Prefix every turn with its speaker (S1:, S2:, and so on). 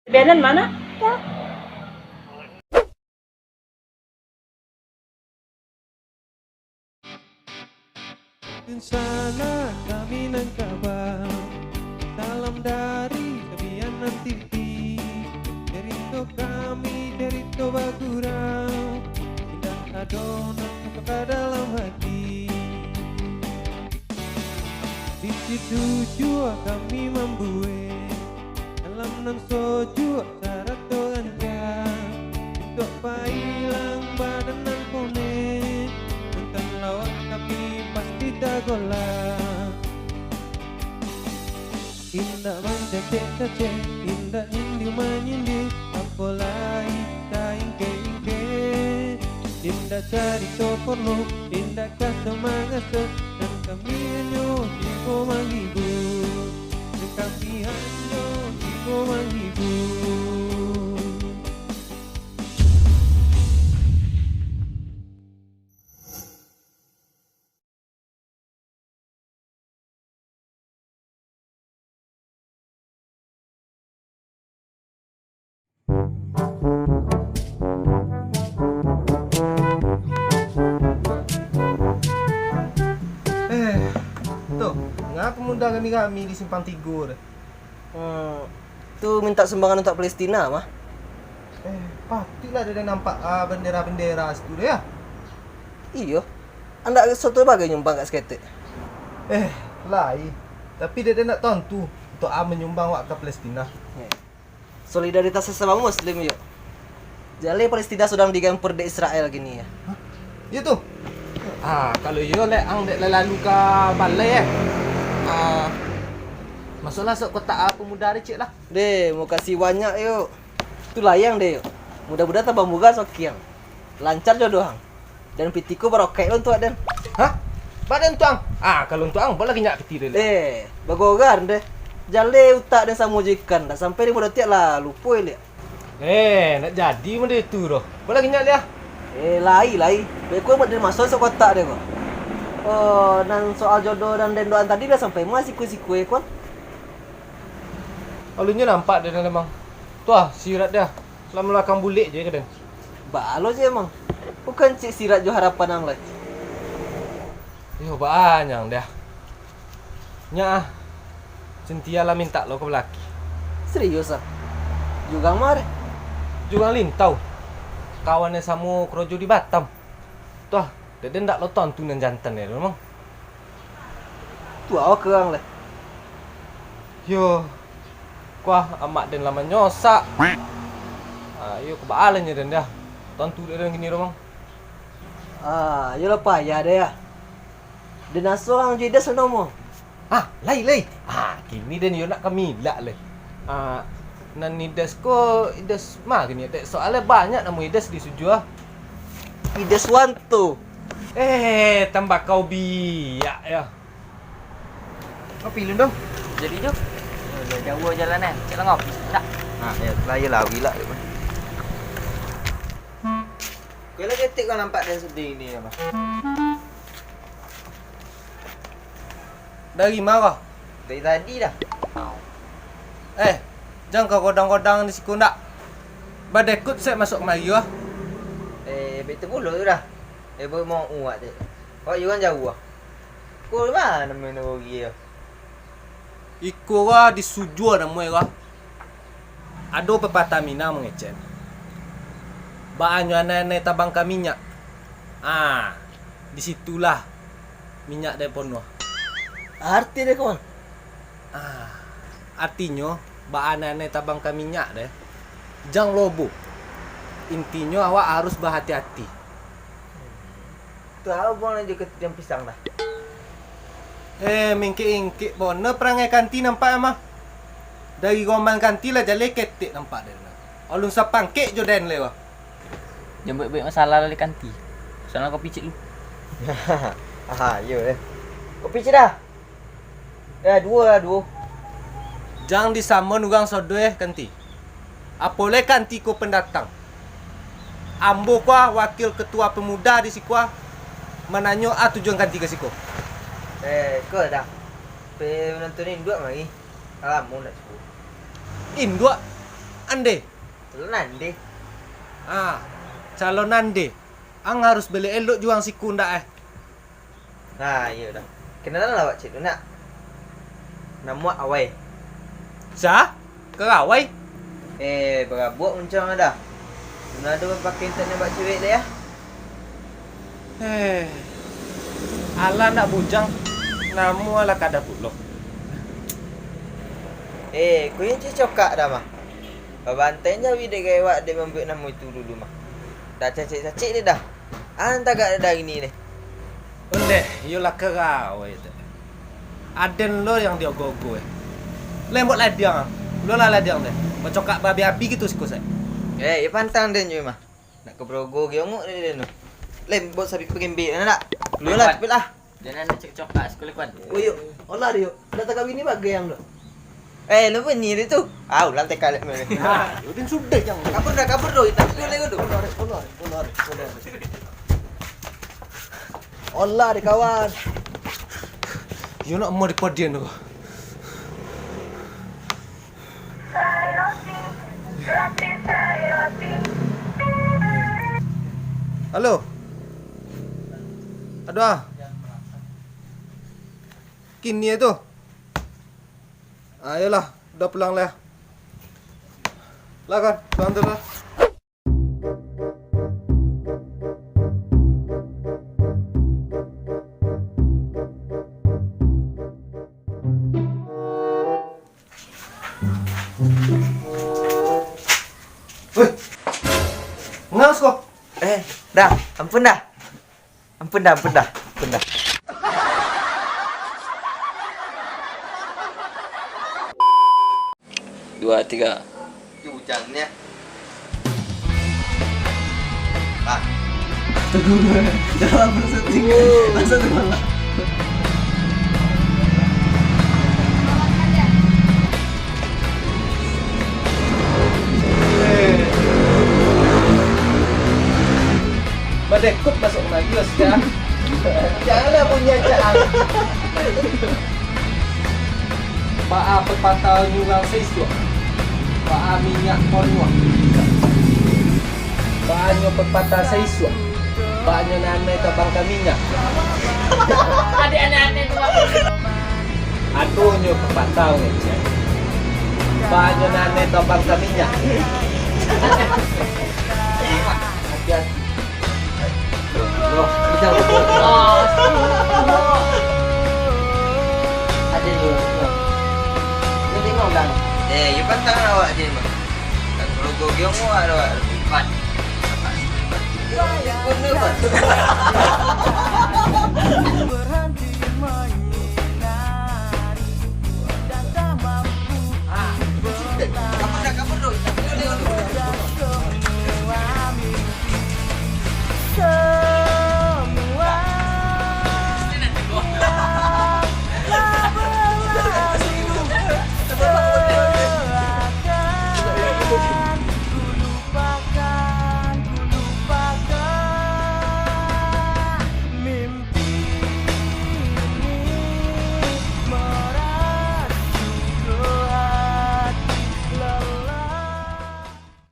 S1: Benan mana?
S2: Di sana kami nang kabar salam dari Kebianan TV. Cerita kami, cerita bagurau, indah adonan ke dalam hati. Di situ jua kami membuat dalam nan soju cara toanja. Untuk pailang badan nan kone, tentang lawan kami pasti dagolah. Indah mencecek-cecek, indah indi menyindir, apalai kita ingke-ingke. Indah cari porno, indah kata mangasa, dan kami hanya hingga menghibur. Dan kami hanya hingga menghibur. Tuh, ngapa muda kami di Simpang Tigur?
S3: Tu minta sumbangan untuk Palestina mah.
S2: Pastilah ada nampak bendera-bendera situ deh ya.
S3: Iyo. Anda suatu bagai nyumbang kat seketik.
S2: Lai. Tapi dia nak tentu untuk menyumbang wak ke Palestina.
S3: Solidaritas sesama muslim yuk. Jadi Palestina sedang digempur di Israel gini ya.
S2: Ya tu. Kalau yo lek ang dek lalu ke balai masuklah sok kotak pemuda dia cik lah.
S3: Deh, mau kasih banyak yuk. Tu layang deh yuk. Mudah-mudahan tambah muga sokiang. Lancar jodoh hang. Dan pitiku barokah lo untuk dan.
S2: Hah? Badan tuang. Kalau tuang boleh lagi nyak peti dia.
S3: Bagogan deh. Jale utak dan samujikan. Dah sampai di mudah tiak lah lupa lihat.
S2: Nak jadi mana itu roh. Boleh lagi nyak dia.
S3: Lai. Beko mau dari masuk sok kotak deh kok. Oh, dan soal jodoh dan doan tadi dah sampai masih siku kon.
S2: Alunya nampak dia memang. Tuah sirat dia. Lama belakang bulik je kadang.
S3: Balo je emang. Bukan cik sirat jo harapan ang lai.
S2: Yo banyak dah. Nya Cynthia lah minta lo ke belaki.
S3: Serius ah. Juga mar.
S2: Juga lintau. Kawannya sama krojo di Batam. Tuah, dia ndak lo tontonan jantan ya memang.
S3: Tu awak kerang lai.
S2: Yo. Kuah amak dan lama nyosak. Yo kebalannya dan dah. Tontu dia gini memang.
S3: Yo lah payah deh ya. Dan asal ang jidas nomo.
S2: Lai. Kini dan yo nak kami lah le. Nan idas ko idas mah gini dek soalnya banyak nama idas di Sujua.
S3: Idas wanto.
S2: Tambah kau biak ya.
S3: Kau pilih dong.
S4: Jadi tu jauh jalanan. Cik lah ngopi. Tak.
S3: Ya, laya lah gila dia. Kau lagi ketik kau nampak dan sedih ni apa?
S2: Dari mana?
S3: Dari tadi dah.
S2: Jangan kau kodang-kodang di siku ndak. Badekut saya masuk mari ah.
S3: Betul pula tu dah. Baru mau uat je. Kau juga jauh ah. Kau mana main pergi ah?
S2: Iku di Sujua nama ya. Ada pepatah Mina mengecen. Baanyo anane tabang ka minyak. Disitulah minyak dia penuh.
S3: Arti dia kawan.
S2: Artinya baanane tabang ka minyak deh. Jang lobo. Intinya awak harus berhati-hati.
S3: Tahu bang aja ketiam pisang dah.
S2: Mingkik-ingkik bona perangai kanti nampak mah. Dari goman kanti lah jale ketik nampak dia. Alun sapang kek jo den lewa.
S4: Jangan buat masalah lali kanti. Soalnya kopi cik lu.
S3: Yo deh. Kopi cik dah. Dua.
S2: Jangan disamon ugang sodo kanti. Apole kanti ko pendatang. Ambo kwa wakil ketua pemuda di sikwa menanyo tujuan kanti ke siko.
S3: Kau dah. Pe nontonin dua lagi. Alam mau nak cukup.
S2: Indua ande.
S3: Telan deh.
S2: Calon ande. Ang harus beli elok juang siku ndak
S3: Nah, iya dah. Kenalan lah Pak Cik nak. Nama Awai.
S2: Sa? Kerawai?
S3: Berabuk macam dah. Mana ada pakai internet Pak Cik dia ya?
S2: Ala nak bujang. Namu ala kada pulo.
S3: Kau yang cocok dah mah. Babantainya we dia gaya wak dia membuat nama itu dulu mah. Dah cacik-cacik dia dah. Anta gak ada gini nih.
S2: Onde, yola kerawai tu. Aden lo yang dia gogo Lembot ladiang. Lo lah ladiang deh. Macokak babi api gitu siku saya.
S3: Ya pantang dia mah. Nak ke Brogo giongok dia tu. Lembot sabi pengembik nak. Lu lah cepet lah.
S4: Jangan ada cekcok sekolah kuan.
S3: Yuk, olah dia. Dah tak kawin ni bagai yang tu. Lu pun ni dia tu. Ulang tekal ni.
S2: Udin sudah yang.
S3: Kabur dah. Kita boleh tu. Olah dia kawan.
S2: You nak mau dipodian tu. Halo. Aduh. Kini tu. Ayolah, udah pulang lah. Lah kan, pulang dulu lah. Woi, ngaus kok.
S3: Dah, ampun dah.
S4: 2, 3.
S3: Hujannya. Dalam berseting. Masa tu malah.
S2: Badekut masuk majlis kan.
S3: Janganlah punya cak.
S2: Pak A pepatah nyurang sesuatu. Pak A minyak konwa. Pak A nyo pepatah sesuatu. Pak A nyo nane tabang minyak.
S4: Ada aneh-aneh tu.
S2: Aduh nyo pepatah ngece. Pak A nyo nane tabang minyak. Hati-hati.
S3: Bro, kita ada ni. Ni tengok kan. You pantang awak je mah. Tak perlu gogiong awak awak. Cepat. Berhenti